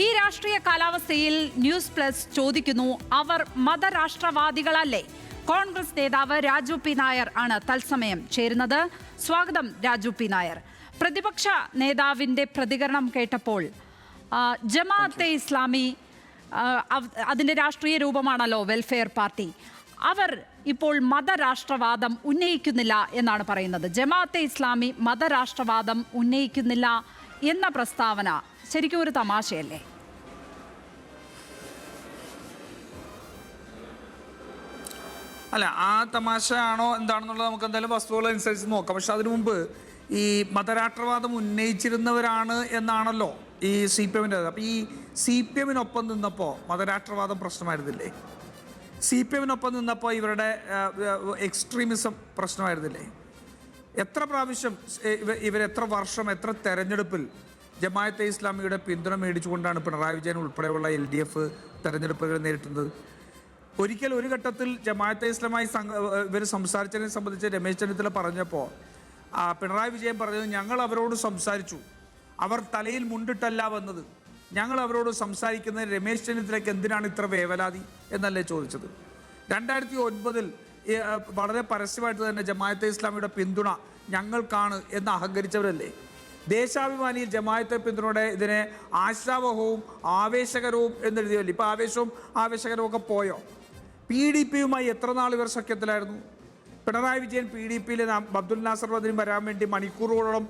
ഈ രാഷ്ട്രീയ കാലാവസ്ഥയിൽ ന്യൂസ് പ്ലസ് ചോദിക്കുന്നു, അവർ മതരാഷ്ട്രവാദികളല്ലേ? കോൺഗ്രസ് നേതാവ് രാജു പി നായർ ആണ് തത്സമയം ചേരുന്നത്. സ്വാഗതം രാജു പി നായർ. പ്രതിപക്ഷ നേതാവിന്റെ പ്രതികരണം കേട്ടപ്പോൾ ജമാഅത്തെ ഇസ്ലാമി, അതിന്റെ രാഷ്ട്രീയ രൂപമാണല്ലോ വെൽഫെയർ പാർട്ടി, അവർ ഇപ്പോൾ മതരാഷ്ട്രവാദം ഉന്നയിക്കുന്നില്ല എന്നാണ് പറയുന്നത്. ജമാഅത്തെ ഇസ്ലാമി മതരാഷ്ട്രവാദം ഉന്നയിക്കുന്നില്ല എന്ന പ്രസ്താവന ശരിക്കും ഒരു തമാശയല്ലേ? അല്ല, ആ തമാശ ആണോ എന്താണെന്നുള്ളത് നമുക്ക് എന്തായാലും വസ്തുതകളനുസരിച്ച് നോക്കാം. പക്ഷെ അതിനു മുമ്പ് ഈ മതരാഷ്ട്രവാദം ഉന്നയിച്ചിരുന്നവരാണ് എന്നാണല്ലോ ഈ CPM-ൻ്റെ. അപ്പം ഈ CPM-നൊപ്പം നിന്നപ്പോൾ മതരാഷ്ട്രവാദം പ്രശ്നമായിരുന്നില്ലേ? CPM-നൊപ്പം നിന്നപ്പോൾ ഇവരുടെ എക്സ്ട്രീമിസം പ്രശ്നമായിരുന്നില്ലേ? എത്ര പ്രാവശ്യം ഇവരെത്ര വർഷം, എത്ര തെരഞ്ഞെടുപ്പിൽ ജമാഅത്തെ ഇസ്ലാമിയുടെ പിന്തുണ മേടിച്ചുകൊണ്ടാണ് പിണറായി വിജയൻ ഉൾപ്പെടെയുള്ള LDF തെരഞ്ഞെടുപ്പുകൾ നേരിട്ടുന്നത്? ഒരിക്കൽ ഒരു ഘട്ടത്തിൽ ജമാഅത്തെ ഇസ്ലാമായി ഇവർ സംസാരിച്ചതിനെ സംബന്ധിച്ച് രമേശ് ചെന്നിത്തല പറഞ്ഞപ്പോൾ പിണറായി വിജയൻ പറഞ്ഞത്, ഞങ്ങൾ അവരോട് സംസാരിച്ചു, അവർ തലയിൽ മുണ്ടിട്ടല്ല വന്നത്, ഞങ്ങൾ അവരോട് സംസാരിക്കുന്നത് രമേശ് ചെന്നിത്തലയ്ക്ക് എന്തിനാണ് ഇത്ര വേവലാതി എന്നല്ലേ ചോദിച്ചത്. 2009 വളരെ പരസ്യമായിട്ട് തന്നെ ജമാഅത്തെ ഇസ്ലാമിയുടെ പിന്തുണ ഞങ്ങൾക്കാണ് എന്ന് അഹങ്കരിച്ചവരല്ലേ? ദേശാഭിമാനിയിൽ ജമാഅത്തെ പിന്തുണയുടെ ഇതിനെ ആശാവഹവും ആവേശകരവും എന്നെഴുതിയല്ലേ? ഇപ്പോൾ ആവേശവും ആവേശകരവും ഒക്കെ പോയോ? PDP-യുമായി എത്ര നാൾ ഇവർ സഖ്യത്തിലായിരുന്നു? പിണറായി വിജയൻ PDP-യിലെ അബ്ദുൽ നാസർ മദനി വരാൻ വേണ്ടി മണിക്കൂറുകളോളം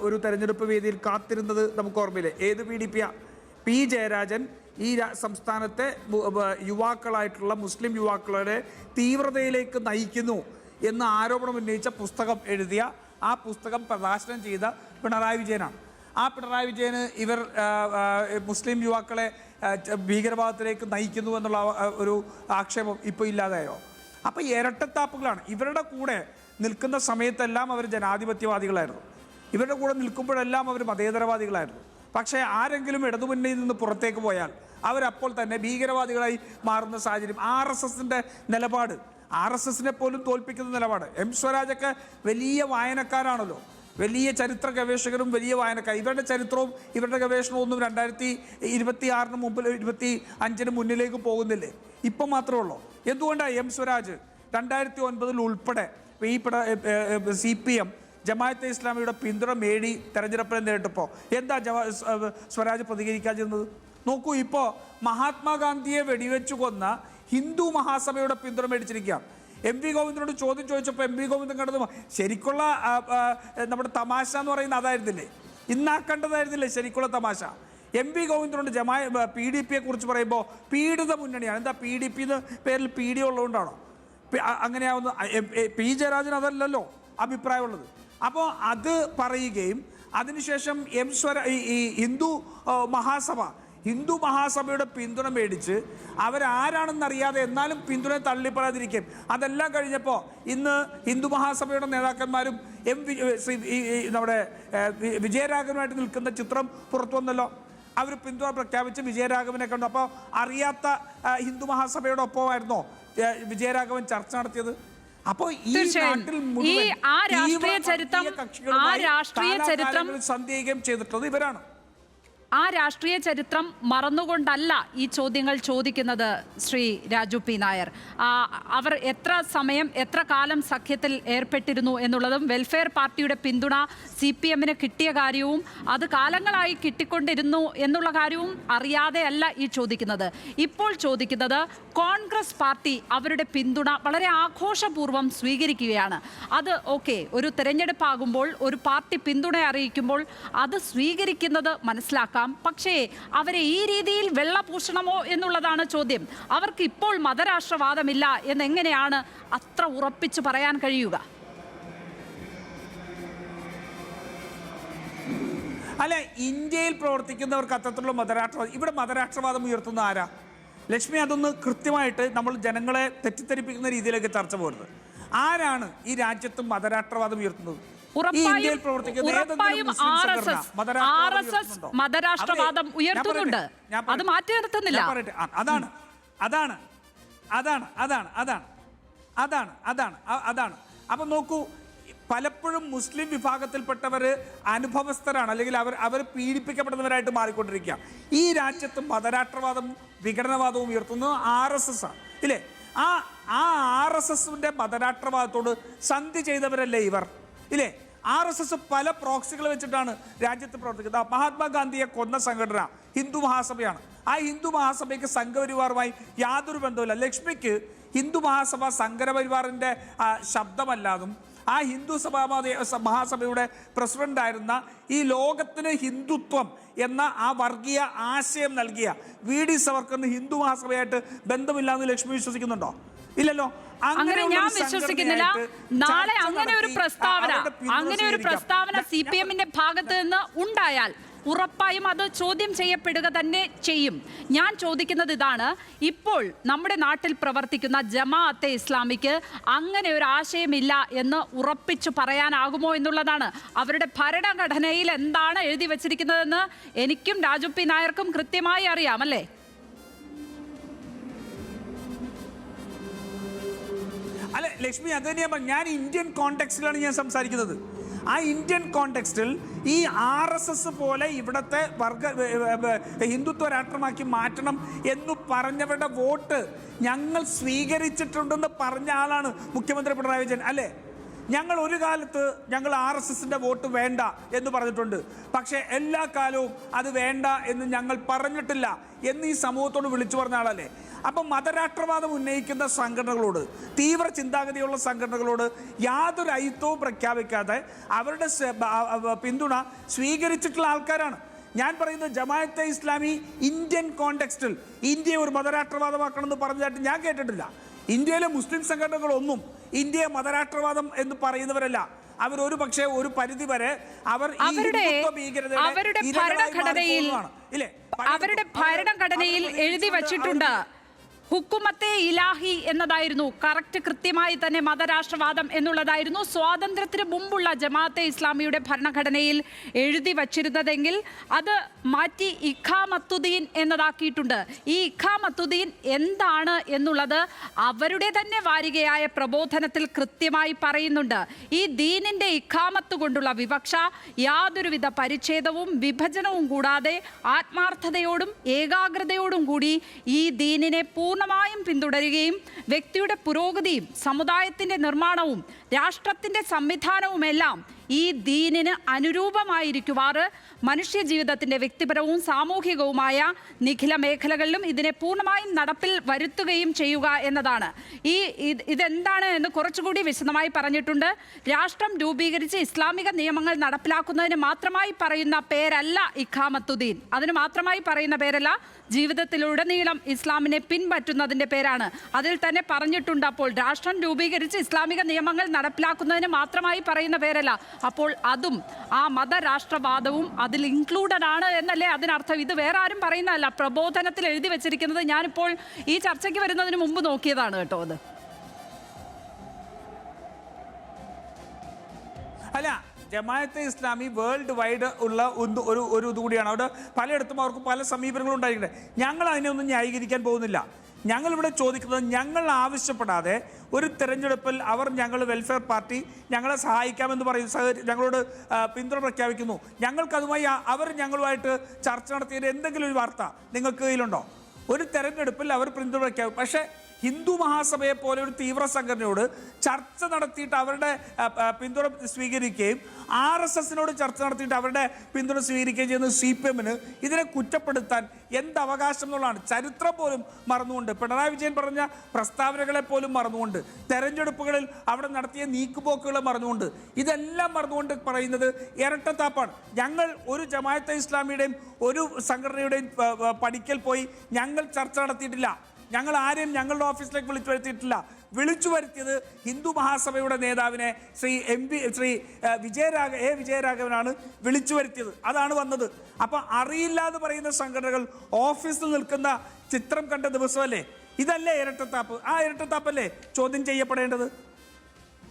ഒരു തെരഞ്ഞെടുപ്പ് വേദിയിൽ കാത്തിരുന്നത് നമുക്ക് ഓർമ്മയില്ലേ? ഏത് PDP-യാണ്? P. ജയരാജൻ ഈ സംസ്ഥാനത്തെ യുവാക്കളായിട്ടുള്ള മുസ്ലിം യുവാക്കളുടെ തീവ്രതയിലേക്ക് നയിക്കുന്നു എന്ന് ആരോപണം ഉന്നയിച്ച പുസ്തകം എഴുതിയ, ആ പുസ്തകം പ്രകാശനം ചെയ്ത പിണറായി വിജയനാണ്. ആ പിണറായി വിജയന് ഇവർ മുസ്ലിം യുവാക്കളെ ഭീകരവാദത്തിലേക്ക് നയിക്കുന്നു എന്നുള്ള ഒരു ആക്ഷേപം ഇപ്പോൾ ഇല്ലാതായോ? അപ്പോൾ ഇരട്ടത്താപ്പുകളാണ്. ഇവരുടെ കൂടെ നിൽക്കുന്ന സമയത്തെല്ലാം അവർ ജനാധിപത്യവാദികളായിരുന്നു, ഇവരുടെ കൂടെ നിൽക്കുമ്പോഴെല്ലാം അവർ മതേതരവാദികളായിരുന്നു. പക്ഷേ ആരെങ്കിലും ഇടതുമുന്നണിയിൽ നിന്ന് പുറത്തേക്ക് പോയാൽ അവരപ്പോൾ തന്നെ ഭീകരവാദികളായി മാറുന്ന സാഹചര്യം. RSSൻ്റെ നിലപാട്, RSSനെ പോലും തോൽപ്പിക്കുന്ന നിലപാട്. സ്വരാജൊക്കെ വലിയ വായനക്കാരാണല്ലോ, വലിയ ചരിത്ര ഗവേഷകരും വലിയ വായനക്കാർ. ഇവരുടെ ചരിത്രവും ഇവരുടെ ഗവേഷണവും ഒന്നും 2026 മുമ്പിൽ 25 മുന്നിലേക്ക് പോകുന്നില്ലേ? ഇപ്പം മാത്രമേ ഉള്ളൂ. എന്തുകൊണ്ടാണ് സ്വരാജ് 2009 ഉൾപ്പെടെ ഈ CPM ജമാഅത്തെ ഇസ്ലാമിയുടെ പിന്തുണ മേടി തെരഞ്ഞെടുപ്പിനെ നേരിട്ടപ്പോൾ എന്താ സ്വരാജ് പ്രതികരിക്കാതിരുന്നത്? നോക്കൂ, ഇപ്പോൾ മഹാത്മാഗാന്ധിയെ വെടിവെച്ചു കൊന്ന ഹിന്ദു മഹാസഭയുടെ പിന്തുണ മേടിച്ചിരിക്കുകയാണ്. MV ഗോവിന്ദനോട് ചോദ്യം ചോദിച്ചപ്പോൾ MV ഗോവിന്ദൻ കണ്ടത് ശരിക്കുള്ള നമ്മുടെ തമാശ എന്ന് പറയുന്നത് അതായിരുന്നില്ലേ? ഇന്നാക്കേണ്ടതായിരുന്നില്ലേ ശരിക്കുള്ള തമാശ? MV ഗോവിന്ദനോട് PDP-യെ കുറിച്ച് പറയുമ്പോൾ പീഡിത മുന്നണിയാണ്. എന്താ PDP എന്ന് പേരിൽ PD ഉള്ളതുകൊണ്ടാണോ അങ്ങനെയാവുന്ന? P. ജയരാജൻ അതല്ലല്ലോ അഭിപ്രായമുള്ളത്. അപ്പോൾ അത് പറയുകയും അതിനുശേഷം ഈ ഹിന്ദു മഹാസഭയുടെ പിന്തുണ മേടിച്ച് അവരാരാണെന്നറിയാതെ എന്നാലും പിന്തുണ തള്ളിപ്പറയാതിരിക്കും. അതെല്ലാം കഴിഞ്ഞപ്പോൾ ഇന്ന് ഹിന്ദു മഹാസഭയുടെ നേതാക്കന്മാരും നമ്മുടെ വിജയരാഘവനുമായിട്ട് നിൽക്കുന്ന ചിത്രം പുറത്തു വന്നല്ലോ. അവർ പിന്തുണ പ്രഖ്യാപിച്ച് വിജയരാഘവനെ കണ്ടു. അപ്പോൾ അറിയാത്ത ഹിന്ദു മഹാസഭയുടെ ഒപ്പമായിരുന്നോ വിജയരാഘവൻ ചർച്ച നടത്തിയത്? അപ്പോൾ ഈ നാട്ടിൽ സന്ദേഹം ചെയ്തിട്ടുള്ളത് ഇവരാണ്. ആ രാഷ്ട്രീയ ചരിത്രം മറന്നുകൊണ്ടല്ല ഈ ചോദ്യങ്ങൾ ചോദിക്കുന്നത് ശ്രീ രാജു പി നായർ. അവർ എത്ര സമയം, എത്ര കാലം സഖ്യത്തിൽ ഏർപ്പെട്ടിരുന്നു എന്നുള്ളതും വെൽഫെയർ പാർട്ടിയുടെ പിന്തുണ CPM-ന് കിട്ടിയ കാര്യവും അത് കാലങ്ങളായി കിട്ടിക്കൊണ്ടിരുന്നു എന്നുള്ള കാര്യവും അറിയാതെയല്ല ഈ ചോദിക്കുന്നത്. ഇപ്പോൾ ചോദിക്കുന്നത് കോൺഗ്രസ് പാർട്ടി അവരുടെ പിന്തുണ വളരെ ആഘോഷപൂർവ്വം സ്വീകരിക്കുകയാണ്. അത് ഓക്കെ, ഒരു തെരഞ്ഞെടുപ്പാകുമ്പോൾ ഒരു പാർട്ടി പിന്തുണ അറിയിക്കുമ്പോൾ അത് സ്വീകരിക്കുന്നത് മനസ്സിലാക്കാം. പക്ഷേ അവരെ ഈ രീതിയിൽ വെള്ളപൂശണമോ എന്നുള്ളതാണ് ചോദ്യം. അവർക്ക് ഇപ്പോൾ മതരാഷ്ട്രവാദമില്ല എന്നെങ്ങനെയാണ് അത്ര ഉറപ്പിച്ചു പറയാൻ കഴിയുക? അല്ല, ഇന്ത്യയിൽ പ്രവർത്തിക്കുന്നവർക്ക് അത്തരത്തിലുള്ള മതരാഷ്ട്രവാദം, ഇവിടെ മതരാഷ്ട്രവാദം ഉയർത്തുന്ന ആരാ? ലക്ഷ്മി, അതൊന്ന് കൃത്യമായിട്ട് നമ്മൾ ജനങ്ങളെ തെറ്റിദ്ധരിപ്പിക്കുന്ന രീതിയിലേക്ക് ചർച്ച പോരുത്. ആരാണ് ഈ രാജ്യത്ത് മതരാഷ്ട്രവാദം ഉയർത്തുന്നത്? മതരാഷ്ട്രവാദം ഉയർത്തുന്നുണ്ട്, അത് മാറ്റി നിർത്തുന്നില്ല. അതാണ്. അപ്പൊ നോക്കൂ, പലപ്പോഴും മുസ്ലിം വിഭാഗത്തിൽപ്പെട്ടവർ അനുഭവസ്ഥരാണ്, അല്ലെങ്കിൽ അവർ പീഡിപ്പിക്കപ്പെടുന്നവരായിട്ട് മാറിക്കൊണ്ടിരിക്കുക. ഈ രാജ്യത്ത് മതരാഷ്ട്രവാദം വിഘടനവാദവും ഉയർത്തുന്നത് RSS ആണ് ഇല്ലേ? ആ RSSന്റെ മതരാഷ്ട്രവാദത്തോട് സന്ധി ചെയ്തവരല്ലേ ഇവർ ഇല്ലേ? RSS പല പ്രോക്സികൾ വെച്ചിട്ടാണ് രാജ്യത്ത് പ്രവർത്തിക്കുന്നത്. മഹാത്മാഗാന്ധിയെ കൊന്ന സംഘടന ഹിന്ദു മഹാസഭയാണ്. ആ ഹിന്ദു മഹാസഭയ്ക്ക് സംഘപരിവാറുമായി യാതൊരു ബന്ധവുമില്ല. ലക്ഷ്മിക്ക് ഹിന്ദു മഹാസഭ സംഘപരിവാറിൻ്റെ ശബ്ദമല്ലാതും ആ ഹിന്ദു മഹാസഭയുടെ പ്രസിഡന്റായിരുന്ന ഈ ലോകത്തിന് ഹിന്ദുത്വം എന്ന ആ വർഗീയ ആശയം നൽകിയ VD സവർക്കറിന് ഹിന്ദു മഹാസഭയായിട്ട് ബന്ധമില്ലാന്ന് ലക്ഷ്മി വിശ്വസിക്കുന്നുണ്ടോ? ഇല്ലല്ലോ. അങ്ങനെ ഞാൻ വിശ്വസിക്കുന്നില്ല. നാളെ അങ്ങനെ ഒരു പ്രസ്താവന CPM-ന്റെ ഭാഗത്ത് നിന്ന് ഉണ്ടായാൽ ഉറപ്പായും അത് ചോദ്യം ചെയ്യപ്പെടുക തന്നെ ചെയ്യും. ഞാൻ ചോദിക്കുന്നത് ഇതാണ്, ഇപ്പോൾ നമ്മുടെ നാട്ടിൽ പ്രവർത്തിക്കുന്ന ജമാഅത്തെ ഇസ്ലാമിക്ക് അങ്ങനെ ഒരു ആശയമില്ല എന്ന് ഉറപ്പിച്ചു പറയാനാകുമോ എന്നുള്ളതാണ്. അവരുടെ ഭരണഘടനയിൽ എന്താണ് എഴുതി വച്ചിരിക്കുന്നതെന്ന് എനിക്കും രാജു പി നായർക്കും കൃത്യമായി അറിയാം അല്ലേ? അല്ല ലക്ഷ്മി, അത് തന്നെയാണ് ഞാൻ ഇന്ത്യൻ കോണ്ടെക്സ്റ്റിലാണ് ഞാൻ സംസാരിക്കുന്നത്. ആ ഇന്ത്യൻ കോണ്ടെക്സ്റ്റിൽ ഈ RSS പോലെ ഇവിടുത്തെ ഹിന്ദുത്വ രാഷ്ട്രമാക്കി മാറ്റണം എന്ന് പറഞ്ഞവരുടെ വോട്ട് ഞങ്ങൾ സ്വീകരിച്ചിട്ടുണ്ടെന്ന് പറഞ്ഞ ആളാണ് മുഖ്യമന്ത്രി പിണറായി വിജയൻ അല്ലേ? ഞങ്ങൾ ഒരു കാലത്ത് ഞങ്ങൾ RSSന്റെ വോട്ട് വേണ്ട എന്ന് പറഞ്ഞിട്ടുണ്ട്, പക്ഷേ എല്ലാ കാലവും അത് വേണ്ട എന്ന് ഞങ്ങൾ പറഞ്ഞിട്ടില്ല എന്ന് ഈ സമൂഹത്തോട് വിളിച്ചു പറഞ്ഞ ആളല്ലേ? അപ്പം മതരാഷ്ട്രവാദം ഉന്നയിക്കുന്ന സംഘടനകളോട്, തീവ്ര ചിന്താഗതിയുള്ള സംഘടനകളോട് യാതൊരു ഐത്തവും പ്രഖ്യാപിക്കാതെ അവരുടെ പിന്തുണ സ്വീകരിച്ചിട്ടുള്ള ആൾക്കാരാണ്. ഞാൻ പറയുന്നത് ജമാഅത്തെ ഇസ്ലാമി ഇന്ത്യൻ കോണ്ടെക്സ്റ്റിൽ ഇന്ത്യയെ ഒരു മതരാഷ്ട്രവാദമാക്കണമെന്ന് പറഞ്ഞതായിട്ട് ഞാൻ കേട്ടിട്ടില്ല. ഇന്ത്യയിലെ മുസ്ലിം സംഘടനകളൊന്നും ഇന്ത്യയെ മതരാഷ്ട്രവാദം എന്ന് പറയുന്നവരല്ല. അവരൊരു പക്ഷേ ഒരു പരിധി വരെ അവരുടെ ഭരണഘടനയിൽ എഴുതി വച്ചിട്ടുണ്ട് ഹുക്കുമത്തെ ഇലാഹി എന്നതായിരുന്നു. കൃത്യമായി തന്നെ മതരാഷ്ട്രവാദം എന്നുള്ളതായിരുന്നു സ്വാതന്ത്ര്യത്തിന് മുമ്പുള്ള ജമാഅത്തെ ഇസ്ലാമിയുടെ ഭരണഘടനയിൽ എഴുതി വച്ചിരുന്നതെങ്കിൽ അത് മാറ്റി ഇഖാമത്തുദ്ദീൻ എന്നതാക്കിയിട്ടുണ്ട്. ഈ ഇഖാമത്തുദ്ദീൻ എന്താണ് എന്നുള്ളത് അവരുടെ തന്നെ വാരികയായ പ്രബോധനത്തിൽ കൃത്യമായി പറയുന്നുണ്ട്. ഈ ദീനിന്റെ ഇഖാമത്ത് കൊണ്ടുള്ള വിവക്ഷ യാതൊരുവിധ പരിച്ഛേദവും വിഭജനവും കൂടാതെ ആത്മാർത്ഥതയോടും ഏകാഗ്രതയോടും കൂടി ഈ ദീനിനെ പൂർണ്ണമായും പിന്തുടരുകയും വ്യക്തിയുടെ പുരോഗതിയും സമുദായത്തിന്റെ നിർമ്മാണവും രാഷ്ട്രത്തിന്റെ സംവിധാനവുമെല്ലാം ഈ ദീനിന് അനുരൂപമായിരിക്കുവാറ് മനുഷ്യ ജീവിതത്തിന്റെ വ്യക്തിപരവും സാമൂഹികവുമായ നിഖില മേഖലകളിലും ഇതിനെ പൂർണ്ണമായും നടപ്പിൽ വരുത്തുകയും ചെയ്യുക എന്നതാണ്. ഇതെന്താണ് എന്ന് കുറച്ചുകൂടി വിശദമായി പറഞ്ഞിട്ടുണ്ട്. രാഷ്ട്രം രൂപീകരിച്ച് ഇസ്ലാമിക നിയമങ്ങൾ നടപ്പിലാക്കുന്നതിന് മാത്രമായി പറയുന്ന പേരല്ല ഇഖാമത്തുദ്ദീൻ. അതിന് മാത്രമായി പറയുന്ന പേരല്ല, ജീവിതത്തിലുടനീളം ഇസ്ലാമിനെ പിൻപറ്റുന്നതിൻ്റെ പേരാണ്. അതിൽ തന്നെ പറഞ്ഞിട്ടുണ്ട്, അപ്പോൾ രാഷ്ട്രം രൂപീകരിച്ച് ഇസ്ലാമിക നിയമങ്ങൾ നടപ്പിലാക്കുന്നതിന് മാത്രമായി പറയുന്ന പേരല്ല. അപ്പോൾ അതും ആ മതരാഷ്ട്രവാദവും അതിൽ ഇൻക്ലൂഡഡ് ആണ് എന്നല്ലേ അതിനർത്ഥം? ഇത് വേറെ ആരും പറയുന്നതല്ല, പ്രബോധനത്തിൽ എഴുതി വെച്ചിരിക്കുന്നത്. ഞാനിപ്പോൾ ഈ ചർച്ചയ്ക്ക് വരുന്നതിന് മുമ്പ് നോക്കിയതാണ് കേട്ടോ അത്. അല്ല, ജമാഅത്തെ ഇസ്ലാമി വേൾഡ് വൈഡ് ഉള്ള ഒരു ഇതുകൂടിയാണ്. അവിടെ പലയിടത്തും അവർക്ക് പല സമീപനങ്ങളും ഉണ്ടായിട്ടുണ്ട്. ഞങ്ങൾ അതിനെയൊന്നും ന്യായീകരിക്കാൻ പോകുന്നില്ല. ഞങ്ങളിവിടെ ചോദിക്കുന്നത്, ഞങ്ങൾ ആവശ്യപ്പെടാതെ ഒരു തെരഞ്ഞെടുപ്പിൽ ഞങ്ങൾ വെൽഫെയർ പാർട്ടി ഞങ്ങളെ സഹായിക്കാമെന്ന് പറയുന്നു, ഞങ്ങളോട് പിന്തുണ പ്രഖ്യാപിക്കുന്നു. ഞങ്ങൾക്കതുമായി ഞങ്ങളുമായിട്ട് ചർച്ച നടത്തിയത് എന്തെങ്കിലും ഒരു വാർത്ത നിങ്ങൾക്ക് കയ്യിലുണ്ടോ? ഒരു തെരഞ്ഞെടുപ്പിൽ അവർ പിന്തുണ പ്രഖ്യാപിക്കും. പക്ഷേ ഹിന്ദു മഹാസഭയെ പോലെ ഒരു തീവ്ര സംഘടനയോട് ചർച്ച നടത്തിയിട്ട് അവരുടെ പിന്തുണ സ്വീകരിക്കുകയും RSSനോട് ചർച്ച നടത്തിയിട്ട് അവരുടെ പിന്തുണ സ്വീകരിക്കുകയും ചെയ്യുന്ന CPM-ന് ഇതിനെ കുറ്റപ്പെടുത്താൻ എന്ത് അവകാശം എന്നുള്ളതാണ്. ചരിത്രം പോലും മറന്നുകൊണ്ട്, പിണറായി വിജയൻ പറഞ്ഞ പ്രസ്താവനകളെ പോലും മറന്നുകൊണ്ട്, തെരഞ്ഞെടുപ്പുകളിൽ അവിടെ നടത്തിയ നീക്കുപോക്കുകളെ മറന്നുകൊണ്ട്, ഇതെല്ലാം മറന്നുകൊണ്ട് പറയുന്നത് ഇരട്ടത്താപ്പാണ്. ഞങ്ങൾ ഒരു ജമാഅത്തെ ഇസ്ലാമിയുടെയും ഒരു സംഘടനയുടെയും പടിക്കൽ പോയി ഞങ്ങൾ ചർച്ച നടത്തിയിട്ടില്ല. ഞങ്ങൾ ആരെയും ഞങ്ങളുടെ ഓഫീസിലേക്ക് വിളിച്ചു വരുത്തിയിട്ടില്ല. വിളിച്ചു വരുത്തിയത് ഹിന്ദു മഹാസഭയുടെ നേതാവിനെ ശ്രീ വിജയരാഘവനാണ് വിളിച്ചു വരുത്തിയത്. അതാണ് വന്നത്. അപ്പം അറിയില്ല എന്ന് പറയുന്ന സംഘടനകൾ ഓഫീസിൽ നിൽക്കുന്ന ചിത്രം കണ്ട ദിവസമല്ലേ? ഇതല്ലേ ഇരട്ടത്താപ്പ്? ആ ഇരട്ടത്താപ്പല്ലേ ചോദ്യം ചെയ്യപ്പെടേണ്ടത്?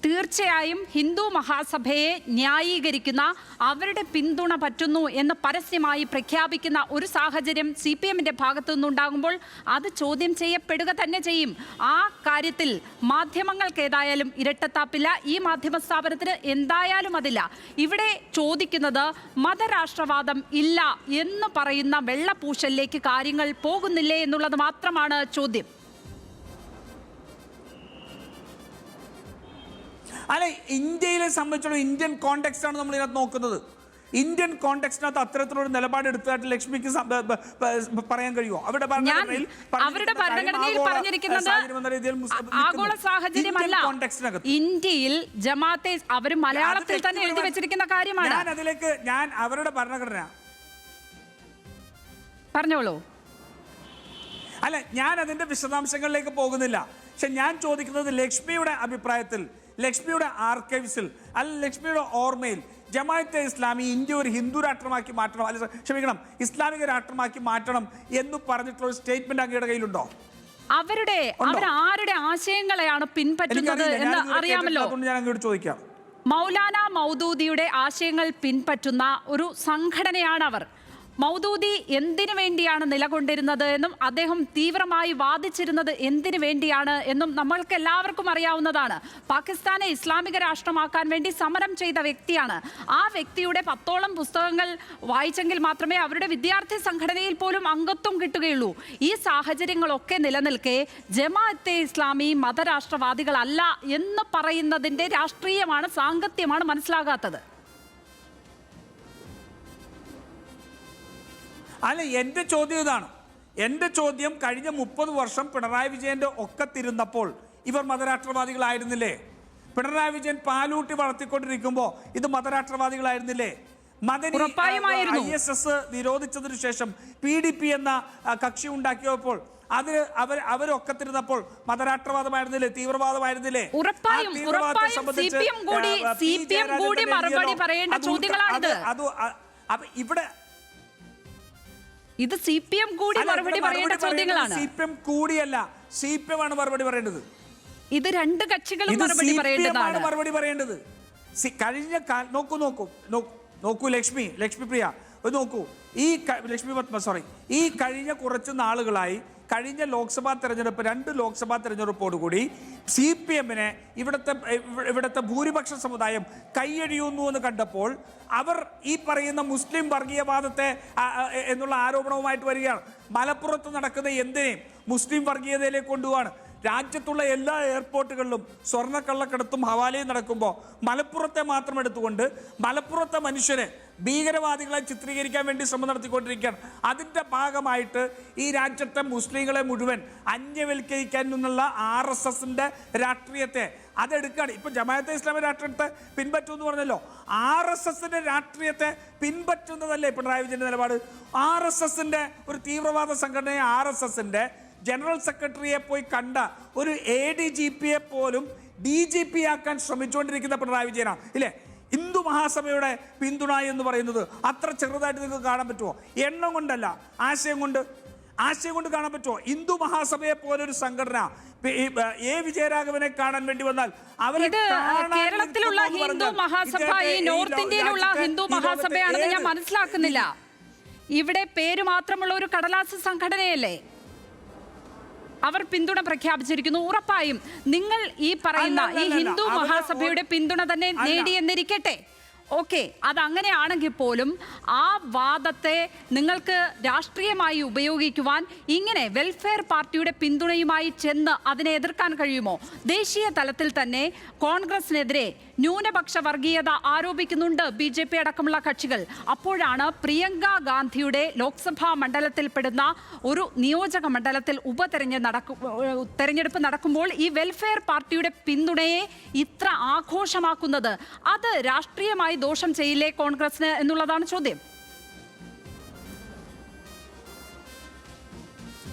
തീർച്ചയായും ഹിന്ദു മഹാസഭയെ ന്യായീകരിക്കുന്ന, അവരുടെ പിന്തുണ പറ്റുന്നു എന്ന് പരസ്യമായി പ്രഖ്യാപിക്കുന്ന ഒരു സാഹചര്യം CPM-ന്റെ ഭാഗത്തു നിന്നുണ്ടാകുമ്പോൾ അത് ചോദ്യം ചെയ്യപ്പെടുക തന്നെ ചെയ്യും. ആ കാര്യത്തിൽ മാധ്യമങ്ങൾക്ക് ഏതായാലും ഇരട്ടത്താപ്പില്ല, ഈ മാധ്യമ സ്ഥാപനത്തിന് എന്തായാലും അതില്ല. ഇവിടെ ചോദിക്കുന്നത് മതരാഷ്ട്രവാദം ഇല്ല എന്ന് പറയുന്ന വെള്ളപൂശലിലേക്ക് കാര്യങ്ങൾ പോകുന്നില്ലേ എന്നുള്ളത് മാത്രമാണ് ചോദ്യം. അല്ല, ഇന്ത്യയിലെ സംബന്ധിച്ചുള്ള ഇന്ത്യൻ കോണ്ടെക്സ്റ്റ് ആണ് നമ്മൾ ഇതിനകത്ത് നോക്കുന്നത്. ഇന്ത്യൻ കോണ്ടെക്സ്റ്റിനകത്ത് അത്തരത്തിലൊരു നിലപാട് എടുത്തതായിട്ട് ലക്ഷ്മിക്ക് പറയാൻ കഴിയുമോ? അവരുടെ ഭരണഘടനയിൽ പറഞ്ഞിരിക്കുന്നത് ആഗോള സാഹചര്യമല്ല. ഇന്ത്യയിൽ ജമാഅത്തെ അവർ മലയാളത്തിൽ തന്നെ എഴുതി വെച്ചിരിക്കുന്ന കാര്യമാണ്. ഞാൻ അവരുടെ ഭരണഘടന പറഞ്ഞോളൂ. അല്ല, ഞാൻ അതിന്റെ വിശദാംശങ്ങളിലേക്ക് പോകുന്നില്ല. പക്ഷെ ഞാൻ ചോദിക്കുന്നത് ലക്ഷ്മിയുടെ അഭിപ്രായത്തിൽ, ലക്ഷ്മിയുടെ ആർക്കൈവ്സിൽ, അല്ല ലക്ഷ്മിയുടെ ഓർമ്മയിൽ ജമാഅത്തെ ഇസ്ലാമി ഇന്ത്യ ഒരു ഹിന്ദു രാഷ്ട്രമാക്കി മാറ്റണം, അല്ല ക്ഷമിക്കണം, ഇസ്ലാമിക രാഷ്ട്രമാക്കി മാറ്റണം എന്ന് പറഞ്ഞിട്ടുള്ള സ്റ്റേറ്റ്മെന്റ് അങ്ങയുടെ കയ്യിലുണ്ടോ? അവർ ആരുടെ ആശയങ്ങളെയാണ് പിൻപറ്റുന്നത് എന്ന് അറിയാമല്ലോ. ഞാൻ അങ്ങോട്ട് ചോദിക്കാം. മൗലാന മൗദൂദിയുടെ ആശയങ്ങൾ പിൻപറ്റുന്ന ഒരു സംഘടനയാണ് അവർ. മൗദൂദി എന്തിനു വേണ്ടിയാണ് നിലകൊണ്ടിരുന്നത് എന്നും അദ്ദേഹം തീവ്രമായി വാദിച്ചിരുന്നത് എന്തിനു വേണ്ടിയാണ് എന്നും നമ്മൾക്ക് എല്ലാവർക്കും അറിയാവുന്നതാണ്. പാകിസ്ഥാനെ ഇസ്ലാമിക രാഷ്ട്രമാക്കാൻ വേണ്ടി സമരം ചെയ്ത വ്യക്തിയാണ്. ആ വ്യക്തിയുടെ 10ഓളം പുസ്തകങ്ങൾ വായിച്ചെങ്കിൽ മാത്രമേ അവരുടെ വിദ്യാർത്ഥി സംഘടനയിൽ പോലും അംഗത്വം കിട്ടുകയുള്ളൂ. ഈ സാഹചര്യങ്ങളൊക്കെ നിലനിൽക്കെ ജമാഅത്തെ ഇസ്ലാമി മതരാഷ്ട്രവാദികളല്ല എന്ന് പറയുന്നതിൻ്റെ രാഷ്ട്രീയമാണ്, സാങ്കത്യമാണ് മനസ്സിലാകാത്തത്. അല്ല, എൻ്റെ ചോദ്യം ഇതാണ്. എൻ്റെ ചോദ്യം, കഴിഞ്ഞ 30 വർഷം പിണറായി വിജയന്റെ ഒക്കത്തിരുന്നപ്പോൾ ഇവർ മതരാഷ്ട്രവാദികളായിരുന്നില്ലേ? പിണറായി വിജയൻ പാലൂട്ടി വളർത്തിക്കൊണ്ടിരിക്കുമ്പോൾ ഇത് മതരാഷ്ട്രവാദികളായിരുന്നില്ലേ? ISS നിരോധിച്ചതിനു ശേഷം PDP എന്ന കക്ഷി ഉണ്ടാക്കിയപ്പോൾ അവരൊക്കത്തിരുന്നപ്പോൾ മതരാഷ്ട്രവാദമായിരുന്നില്ലേ, തീവ്രവാദമായിരുന്നില്ലേ? ഇവിടെ ഇത് CPM കൂടി മറുപടി പറയേണ്ട ചോദ്യങ്ങളാണ്. CPM കൂടിയല്ല, CPM ആണ് മറുപടി പറയേണ്ടത്. ഇത് രണ്ട് കക്ഷികളും മറുപടി പറയേണ്ടത്. കഴിഞ്ഞ നോക്കൂ ലക്ഷ്മി പ്രിയ, നോക്കൂ, ഈ കഴിഞ്ഞ കുറച്ച് നാളുകളായി, കഴിഞ്ഞ ലോക്സഭാ തെരഞ്ഞെടുപ്പ്, 2 ലോക്സഭാ തെരഞ്ഞെടുപ്പോടുകൂടി CPM-നെ ഇവിടുത്തെ ഭൂരിപക്ഷ സമുദായം കൈയടിയുന്നു എന്ന് കണ്ടപ്പോൾ അവർ ഈ പറയുന്ന മുസ്ലിം വർഗീയവാദത്തെ എന്നുള്ള ആരോപണവുമായിട്ട് വരികയാണ്. മലപ്പുറത്ത് നടക്കുന്ന എന്തിനേയും മുസ്ലിം വർഗീയതയിലേക്ക് കൊണ്ടുപോവാണ്. രാജ്യത്തുള്ള എല്ലാ എയർപോർട്ടുകളിലും സ്വർണ്ണക്കള്ളക്കടത്തും ഹവാലയും നടക്കുമ്പോൾ മലപ്പുറത്തെ മാത്രം എടുത്തുകൊണ്ട് മലപ്പുറത്തെ മനുഷ്യരെ ഭീകരവാദികളെ ചിത്രീകരിക്കാൻ വേണ്ടി ശ്രമം നടത്തിക്കൊണ്ടിരിക്കുകയാണ്. അതിൻ്റെ ഭാഗമായിട്ട് ഈ രാജ്യത്തെ മുസ്ലിങ്ങളെ മുഴുവൻ അന്യവൽക്കരിക്കാൻ നിന്നുള്ള RSSന്റെ രാഷ്ട്രീയത്തെ അതെടുക്കുകയാണ്. ഇപ്പം ജമാഅത്തെ ഇസ്ലാമി രാഷ്ട്രീയത്തെ പിൻപറ്റുമെന്ന് പറഞ്ഞല്ലോ. RSSന്റെ രാഷ്ട്രീയത്തെ പിൻപറ്റുന്നതല്ലേ പിണറായി വിജയന്റെ നിലപാട്? RSSന്റെ ഒരു തീവ്രവാദ സംഘടനയെ RSSന്റെ ജനറൽ സെക്രട്ടറിയെ പോയി കണ്ട ഒരു ADGP-യെ പോലും DGP ആക്കാൻ ശ്രമിച്ചുകൊണ്ടിരിക്കുന്ന പിണറായി വിജയനാണ് ഇല്ലേ? ഹിന്ദു മഹാസഭയുടെ പിന്തുണ എന്ന് പറയുന്നത് അത്ര ചെറുതായിട്ട് നിങ്ങൾക്ക് കാണാൻ പറ്റുമോ? എണ്ണം കൊണ്ടല്ല, ആശയം കൊണ്ട് കാണാൻ പറ്റുമോ? ഹിന്ദു മഹാസഭയെ പോലൊരു സംഘടന വിജയരാഘവനെ കാണാൻ വേണ്ടി വന്നാൽ കേരളത്തിലുള്ള ഹിന്ദു മഹാസഭ ഈ നോർത്ത് ഇന്ത്യയിലുള്ള ഹിന്ദു മഹാസഭയാണെന്ന് ഞാൻ മനസ്സിലാക്കുന്നില്ല. ഇവിടെ പേര് മാത്രമുള്ള ഒരു കടലാസ് സംഘടനയല്ലേ? അവർ പിന്തുണ പ്രഖ്യാപിച്ചിരിക്കുന്നു. ഉറപ്പായും നിങ്ങൾ ഈ പറയുന്ന ഈ ഹിന്ദു മഹാസഭയുടെ പിന്തുണ തന്നെ നേടിയെന്നിരിക്കട്ടെ, ഓക്കെ, അതങ്ങനെയാണെങ്കിൽ പോലും ആ വാദത്തെ നിങ്ങൾക്ക് രാഷ്ട്രീയമായി ഉപയോഗിക്കുവാൻ ഇങ്ങനെ വെൽഫെയർ പാർട്ടിയുടെ പിന്തുണയുമായി ചെന്ന് അതിനെ എതിർക്കാൻ കഴിയുമോ? ദേശീയ തലത്തിൽ തന്നെ കോൺഗ്രസിനെതിരെ ന്യൂനപക്ഷ വർഗീയത ആരോപിക്കുന്നുണ്ട് BJP അടക്കമുള്ള കക്ഷികൾ. അപ്പോഴാണ് പ്രിയങ്ക ഗാന്ധിയുടെ ലോക്സഭാ മണ്ഡലത്തിൽപ്പെടുന്ന ഒരു നിയോജക മണ്ഡലത്തിൽ തെരഞ്ഞെടുപ്പ് നടക്കുമ്പോൾ ഈ വെൽഫെയർ പാർട്ടിയുടെ പിന്തുണയെ ഇത്ര ആഘോഷമാക്കുന്നത്. അത് രാഷ്ട്രീയമായി ദോഷം ചെയ്യില്ലേ കോൺഗ്രസിന് എന്നുള്ളതാണ് ചോദ്യം.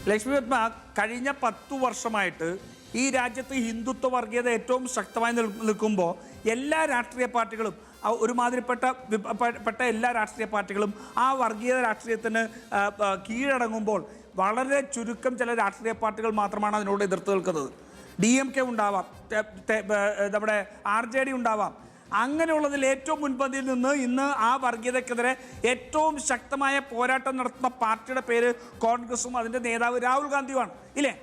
ലക്ഷ്മി പത്മ, കഴിഞ്ഞ 10 വർഷമായിട്ട് ഈ രാജ്യത്ത് ഹിന്ദുത്വ വർഗീയത ഏറ്റവും ശക്തമായി നിൽക്കുമ്പോൾ എല്ലാ രാഷ്ട്രീയ പാർട്ടികളും, ഒരുമാതിരിപ്പെട്ട എല്ലാ രാഷ്ട്രീയ പാർട്ടികളും ആ വർഗീയ രാഷ്ട്രീയത്തിന് കീഴടങ്ങുമ്പോൾ വളരെ ചുരുക്കം ചില രാഷ്ട്രീയ പാർട്ടികൾ മാത്രമാണ് അതിനോട് എതിർത്ത് നിൽക്കുന്നത്. DMK ഉണ്ടാവാം, നമ്മുടെ RJD ഉണ്ടാവാം. അങ്ങനെയുള്ളതിൽ ഏറ്റവും മുൻപന്തിയിൽ നിന്ന് ഇന്ന് ആ വർഗീയതയ്ക്കെതിരെ ഏറ്റവും ശക്തമായ പോരാട്ടം നടത്തുന്ന പാർട്ടിയുടെ പേര് കോൺഗ്രസും അതിൻ്റെ നേതാവ് രാഹുൽ ഗാന്ധിയുമാണ്, ഇല്ലേ?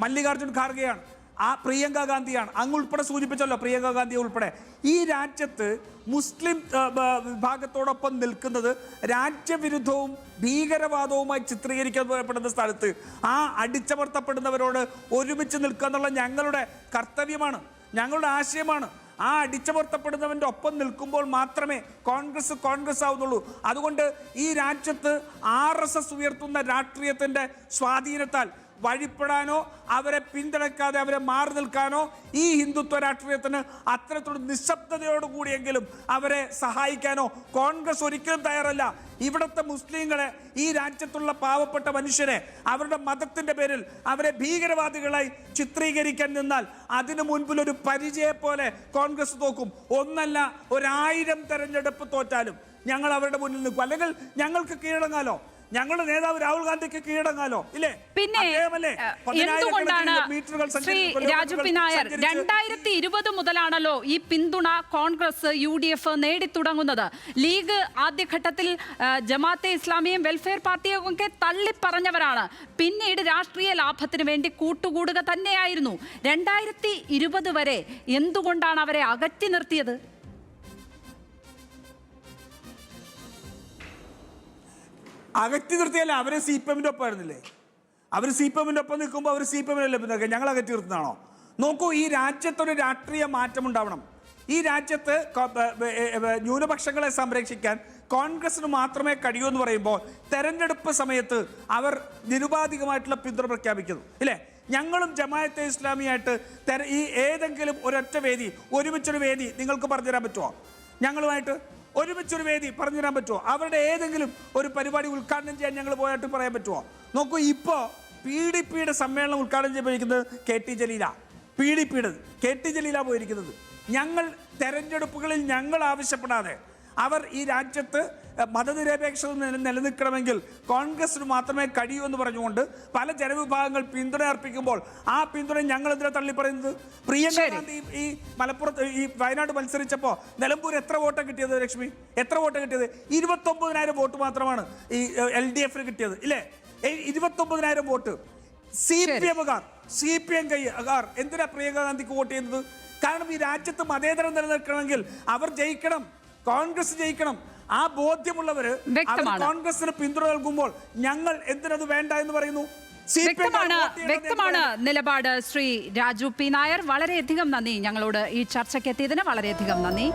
മല്ലികാർജ്ജുൻ ഖാർഗെയാണ്, ആ പ്രിയങ്ക ഗാന്ധിയാണ്, അങ്ങ് ഉൾപ്പെടെ സൂചിപ്പിച്ചല്ലോ പ്രിയങ്ക ഗാന്ധി ഉൾപ്പെടെ. ഈ രാജ്യത്ത് മുസ്ലിം വിഭാഗത്തോടൊപ്പം നിൽക്കുന്നത് രാജ്യവിരുദ്ധവും ഭീകരവാദവുമായി ചിത്രീകരിക്കപ്പെടുന്ന സ്ഥലത്ത് ആ അടിച്ചമർത്തപ്പെടുന്നവരോട് ഒരുമിച്ച് നിൽക്കുക എന്നുള്ള ഞങ്ങളുടെ കർത്തവ്യമാണ്, ഞങ്ങളുടെ ആശയമാണ്. ആ അടിച്ചമർത്തപ്പെടുന്നവൻ്റെ ഒപ്പം നിൽക്കുമ്പോൾ മാത്രമേ കോൺഗ്രസ് ആവുന്നുള്ളൂ. അതുകൊണ്ട് ഈ രാജ്യത്ത് RSS ഉയർത്തുന്ന രാഷ്ട്രീയത്തിൻ്റെ സ്വാധീനത്താൽ വഴിപ്പെടാനോ അവരെ പിന്തുണയ്ക്കാതെ അവരെ മാറി നിൽക്കാനോ ഈ ഹിന്ദുത്വ രാഷ്ട്രീയത്തിന് അത്തരത്തിലുള്ള നിശബ്ദതയോടുകൂടിയെങ്കിലും അവരെ സഹായിക്കാനോ കോൺഗ്രസ് ഒരിക്കലും തയ്യാറല്ല. ഇവിടുത്തെ മുസ്ലിങ്ങളെ, ഈ രാജ്യത്തുള്ള പാവപ്പെട്ട മനുഷ്യരെ അവരുടെ മതത്തിൻ്റെ പേരിൽ അവരെ ഭീകരവാദികളായി ചിത്രീകരിക്കാൻ നിന്നാൽ അതിനു മുൻപിൽ ഒരു പരിചയെ പോലെ കോൺഗ്രസ് തോക്കും. ഒന്നല്ല 1000 തെരഞ്ഞെടുപ്പ് തോറ്റാലും ഞങ്ങൾ അവരുടെ മുന്നിൽ നിൽക്കും. അല്ലെങ്കിൽ ഞങ്ങൾക്ക് കീഴടങ്ങാലോ, ഞങ്ങളുടെ നേതാവ് രാഹുൽ ഗാന്ധിക്ക് കീഴടങ്ങാലോ, ഇല്ലേ? പിന്നെ എന്തുകൊണ്ടാണ് ശ്രീ രാജു പി നായർ 2020 മുതലാണല്ലോ ഈ പിന്തുണ കോൺഗ്രസ് UDF നേടിത്തുടങ്ങുന്നത്? ലീഗ് ആദ്യഘട്ടത്തിൽ ജമാഅത്തെ ഇസ്ലാമിയും വെൽഫെയർ പാർട്ടിയും ഒക്കെ തള്ളിപ്പറഞ്ഞവരാണ്. പിന്നീട് രാഷ്ട്രീയ ലാഭത്തിന് വേണ്ടി കൂട്ടുകൂടുക തന്നെയായിരുന്നു. 2020 വരെ എന്തുകൊണ്ടാണ് അവരെ അകറ്റി നിർത്തിയത്? അകറ്റി നിർത്തിയല്ല, അവർ CPM ഒപ്പം ആയിരുന്നില്ലേ? അവർ CPM ഒപ്പം നിൽക്കുമ്പോൾ അവർ CPM ഞങ്ങൾ അകറ്റി നിർത്തുന്നതാണോ? നോക്കൂ, ഈ രാജ്യത്തൊരു രാഷ്ട്രീയ മാറ്റം ഉണ്ടാവണം. ഈ രാജ്യത്ത് ന്യൂനപക്ഷങ്ങളെ സംരക്ഷിക്കാൻ കോൺഗ്രസിന് മാത്രമേ കഴിയൂ എന്ന് പറയുമ്പോൾ തെരഞ്ഞെടുപ്പ് സമയത്ത് അവർ നിരുപാധികമായിട്ടുള്ള പിന്തുണ പ്രഖ്യാപിക്കുന്നു, ഇല്ലേ? ഞങ്ങളും ജമാഅത്തെ ഇസ്ലാമിയായിട്ട് ഈ ഏതെങ്കിലും ഒരൊറ്റ വേദി, ഒരുമിച്ചൊരു വേദി നിങ്ങൾക്ക് പറഞ്ഞുതരാൻ പറ്റുമോ? ഞങ്ങളുമായിട്ട് ഒരുമിച്ചൊരു വേദി പറഞ്ഞു തരാൻ പറ്റുമോ? അവരുടെ ഏതെങ്കിലും ഒരു പരിപാടി ഉദ്ഘാടനം ചെയ്യാൻ ഞങ്ങൾ പോയിട്ട് പറയാൻ പറ്റുമോ? നോക്കൂ, ഇപ്പോൾ PDPയുടെ സമ്മേളനം ഉദ്ഘാടനം ചെയ്തിരിക്കുന്നത് KT ജലീല. PDPയുടെ KT ജലീല പോയിരിക്കുന്നത്. ഞങ്ങൾ തെരഞ്ഞെടുപ്പുകളിൽ ഞങ്ങൾ ആവശ്യപ്പെടാതെ അവർ ഈ രാജ്യത്ത് മതനിരപേക്ഷത നിലനിൽക്കണമെങ്കിൽ കോൺഗ്രസിന് മാത്രമേ കഴിയൂ എന്ന് പറഞ്ഞുകൊണ്ട് പല ജനവിഭാഗങ്ങൾ പിന്തുണ അർപ്പിക്കുമ്പോൾ ആ പിന്തുണ ഞങ്ങൾ എന്തിനാ തള്ളി പറയുന്നത്? പ്രിയങ്ക ഗാന്ധി ഈ മലപ്പുറത്ത് ഈ വയനാട് മത്സരിച്ചപ്പോൾ നിലമ്പൂർ എത്ര വോട്ടാണ് കിട്ടിയത് ലക്ഷ്മി? എത്ര വോട്ടാണ് കിട്ടിയത്? 29,000 വോട്ട് മാത്രമാണ് ഈ LDFന് കിട്ടിയത്, ഇല്ലേ? 29,000 വോട്ട്. CPM എന്തിനാ പ്രിയങ്ക ഗാന്ധിക്ക് വോട്ട് ചെയ്യുന്നത്? കാരണം ഈ രാജ്യത്ത് മതേതരം നിലനിൽക്കണമെങ്കിൽ അവർ ജയിക്കണം, കോൺഗ്രസ് ജയിക്കണം. ആ ബോധ്യമുള്ളവര് കോൺഗ്രസിന് പിന്തുണ നൽകുമ്പോൾ ഞങ്ങൾ എന്തിനത് വേണ്ട എന്ന് പറയുന്നു? വ്യക്തമാണ് നിലപാട്. ശ്രീ രാജു പി നായർ, വളരെയധികം നന്ദി. ഞങ്ങളോട് ഈ ചർച്ചയ്ക്ക് എത്തിയതിന് വളരെയധികം നന്ദി.